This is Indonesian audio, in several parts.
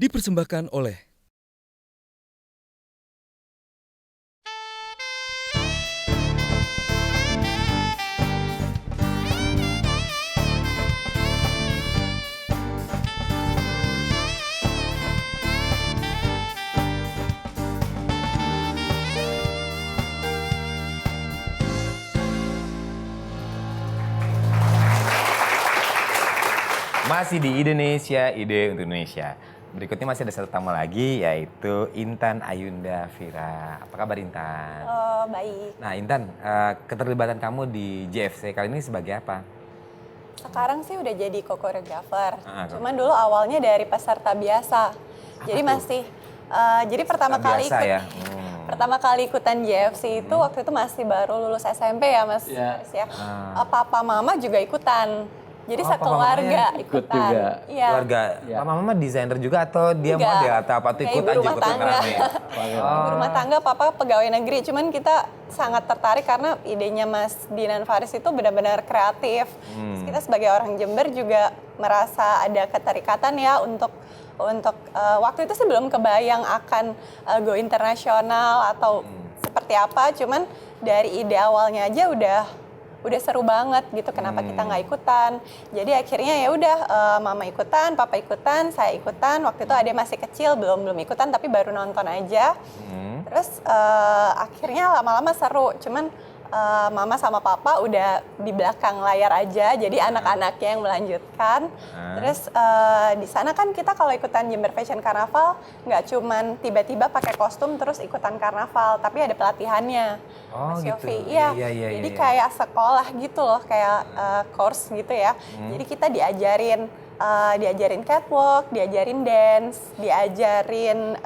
dipersembahkan oleh Masih di Indonesia, ide untuk Indonesia. Berikutnya masih ada satu tamu lagi, yaitu Intan Ayunda Fira. Apa kabar Intan? Oh, baik. Nah Intan, keterlibatan kamu di JFC kali ini sebagai apa? Sekarang sih udah jadi koreografer. Kok. Cuman dulu awalnya dari peserta biasa. Jadi tuh? masih, jadi pertama Peserta kali biasa ikut, ya? pertama kali ikutan JFC itu waktu itu masih baru lulus SMP ya Mas. Haris ya. Papa Mama juga ikutan. Jadi sekeluarga ikut ikutan. juga. Iya. Keluarga, Mama desainer juga atau dia Enggak. model atau apa tuh Kayak ikutan ibu rumah juga tangga. rame? Ibu rumah tangga, papa pegawai negeri. Cuman kita sangat tertarik karena idenya Mas Dinan Faris itu benar-benar kreatif. Terus kita sebagai orang Jember juga merasa ada keterikatan ya untuk waktu itu sih belum kebayang akan go internasional atau seperti apa. Cuman dari ide awalnya aja udah seru banget gitu, kenapa kita nggak ikutan. Jadi akhirnya ya udah mama ikutan, papa ikutan, saya ikutan. Waktu itu adek masih kecil, belum ikutan tapi baru nonton aja. Terus akhirnya lama-lama seru, cuman mama sama papa udah di belakang layar aja, jadi anak-anaknya yang melanjutkan. Terus di sana kan kita kalau ikutan Jember Fashion Carnaval nggak cuman tiba-tiba pakai kostum terus ikutan karnaval, tapi ada pelatihannya. Oh Mas gitu. Yofi. Iya. Jadi kayak sekolah gitu loh, kayak course gitu ya. Jadi kita diajarin catwalk, diajarin dance, diajarin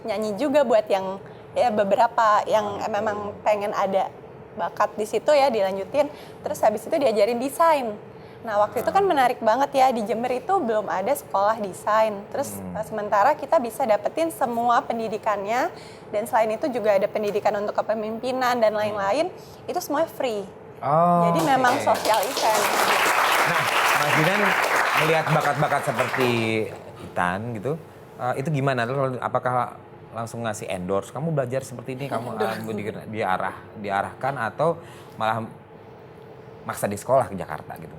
nyanyi juga buat yang ya beberapa yang memang pengen ada bakat di situ ya dilanjutin. Terus habis itu diajarin desain. Nah waktu itu kan menarik banget ya, di Jember itu belum ada sekolah desain. Terus sementara kita bisa dapetin semua pendidikannya, dan selain itu juga ada pendidikan untuk kepemimpinan dan lain-lain, itu semua free. Jadi memang social event. Nah Mas Dinan melihat bakat-bakat seperti Intan gitu, itu gimana? Apakah langsung ngasih endorse, kamu belajar seperti ini, kamu diarahkan atau malah maksa di sekolah ke Jakarta gitu?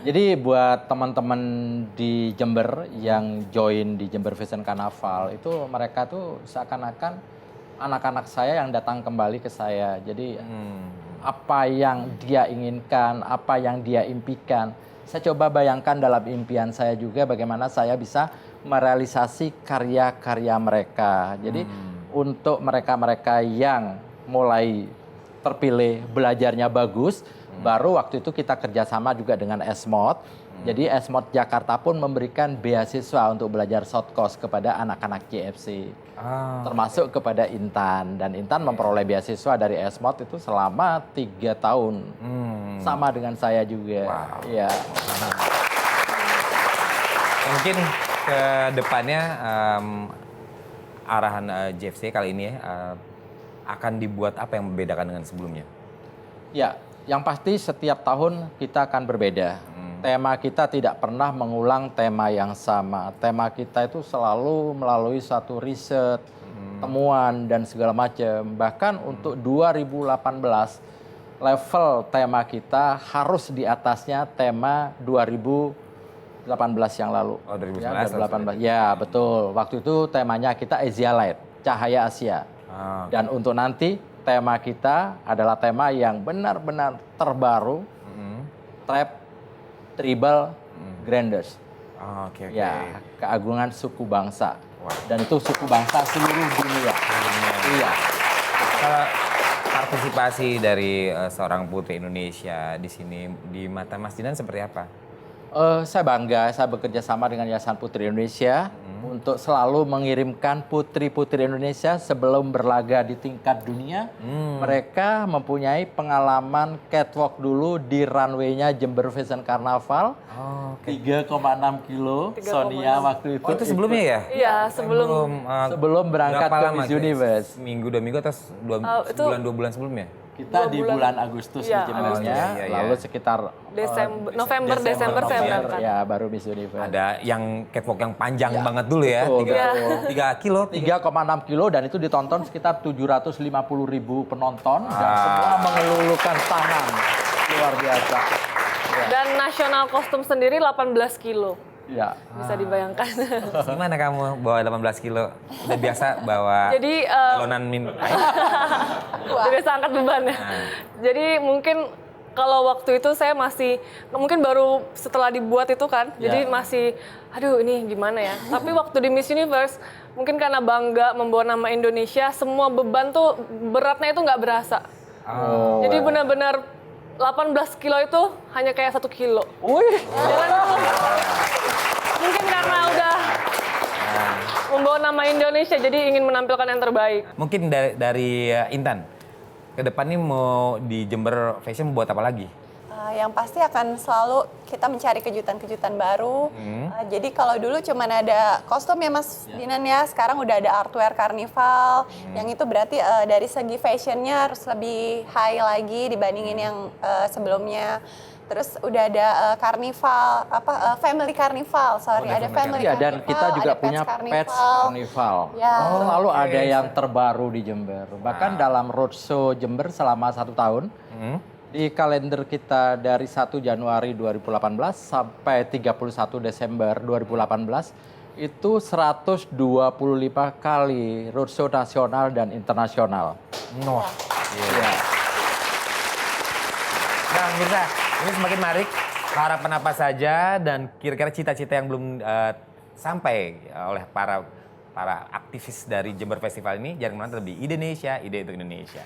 Jadi buat teman-teman di Jember yang join di Jember Fashion Carnaval itu mereka tuh seakan-akan anak-anak saya yang datang kembali ke saya. Jadi apa yang dia inginkan, apa yang dia impikan, saya coba bayangkan dalam impian saya juga bagaimana saya bisa merealisasi karya-karya mereka. Jadi untuk mereka-mereka yang mulai terpilih belajarnya bagus, baru waktu itu kita kerjasama juga dengan Esmod. Jadi Esmod Jakarta pun memberikan beasiswa untuk belajar short course kepada anak-anak JFC. Termasuk kepada Intan. Dan Intan memperoleh beasiswa dari Esmod itu selama 3 tahun. Sama dengan saya juga. Ya. Mungkin ke depannya arahan JFC kali ini akan dibuat apa yang membedakan dengan sebelumnya? Ya, yang pasti setiap tahun kita akan berbeda. Tema kita tidak pernah mengulang tema yang sama. Tema kita itu selalu melalui satu riset, temuan dan segala macam. Bahkan untuk 2018 level tema kita harus di atasnya tema 2018 yang lalu. Oh, 2018. Ya, betul. Waktu itu temanya kita Asia Light, Cahaya Asia. Dan untuk nanti tema kita adalah tema yang benar-benar terbaru, Trap Tribal Grandeurs. Ya, keagungan suku bangsa. Dan itu suku bangsa seluruh dunia. Iya. Kalau partisipasi dari seorang putri Indonesia di sini di mata Mas Dinan seperti apa? Saya bangga, saya bekerja sama dengan Yayasan Putri Indonesia untuk selalu mengirimkan putri-putri Indonesia sebelum berlaga di tingkat dunia. Mereka mempunyai pengalaman catwalk dulu di runway-nya Jember Fashion Carnaval. 3,6 kilo, Sonia waktu itu. Oh itu sebelumnya ya? Iya, sebelum sebelum berangkat ke Miss Universe. Minggu 2 minggu atau 2 bulan sebelumnya? Kita di bulan Agustus Iya, di Jembernya, Agustus. lalu sekitar November, Desember saya berangkat. Ya, baru Miss Universe. Ada yang catwalk yang panjang banget dulu ya. Betul, 3 kilo. 3,6 kilo dan itu ditonton sekitar 750.000 penonton dan semua mengelulukan tangan. Luar biasa. Ya. Dan nasional kostum sendiri 18 kilo. Ya. Bisa dibayangkan. Gimana kamu bawa 18 kilo? Udah biasa bawa Jadi galonan minum air? udah biasa angkat beban ya. Jadi mungkin kalau waktu itu saya masih, mungkin baru setelah dibuat itu kan, jadi masih, aduh ini gimana ya. Tapi waktu di Miss Universe, mungkin karena bangga membawa nama Indonesia, semua beban tuh beratnya itu nggak berasa. Oh. Jadi benar-benar 18 kilo itu hanya kayak 1 kilo. Wih. Jangan mungkin karena udah membawa nama Indonesia, jadi ingin menampilkan yang terbaik. Mungkin dari Intan, ke depan nih mau di Jember Fashion buat apa lagi? Yang pasti akan selalu kita mencari kejutan-kejutan baru. Jadi kalau dulu cuma ada kostum ya Mas Dinan ya, sekarang udah ada artwear karnival. Yang itu berarti dari segi fashionnya harus lebih high lagi dibandingin yang sebelumnya. Terus udah ada karnival, family karnival, ada family Ya, karnival. dan kita juga ada punya pets carnival. Ya. Selalu ada yang terbaru di Jember. Bahkan dalam roadshow Jember selama 1 tahun, di kalender kita dari 1 Januari 2018 sampai 31 Desember 2018, itu 125 kali roadshow nasional dan internasional. Wah. Ya. Nah, Mirza, ini semakin menarik. Harapan apa saja dan kira-kira cita-cita yang belum sampai oleh para aktivis dari Jember Festival ini, jangan kemana-mana, lebih Indonesia, ide untuk Indonesia.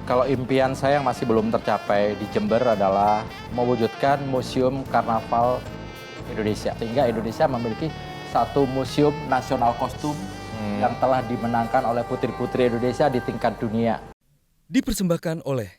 Kalau impian saya yang masih belum tercapai di Jember adalah mewujudkan Museum Karnaval Indonesia. Sehingga Indonesia memiliki satu museum nasional kostum yang telah dimenangkan oleh putri-putri Indonesia di tingkat dunia. Dipersembahkan oleh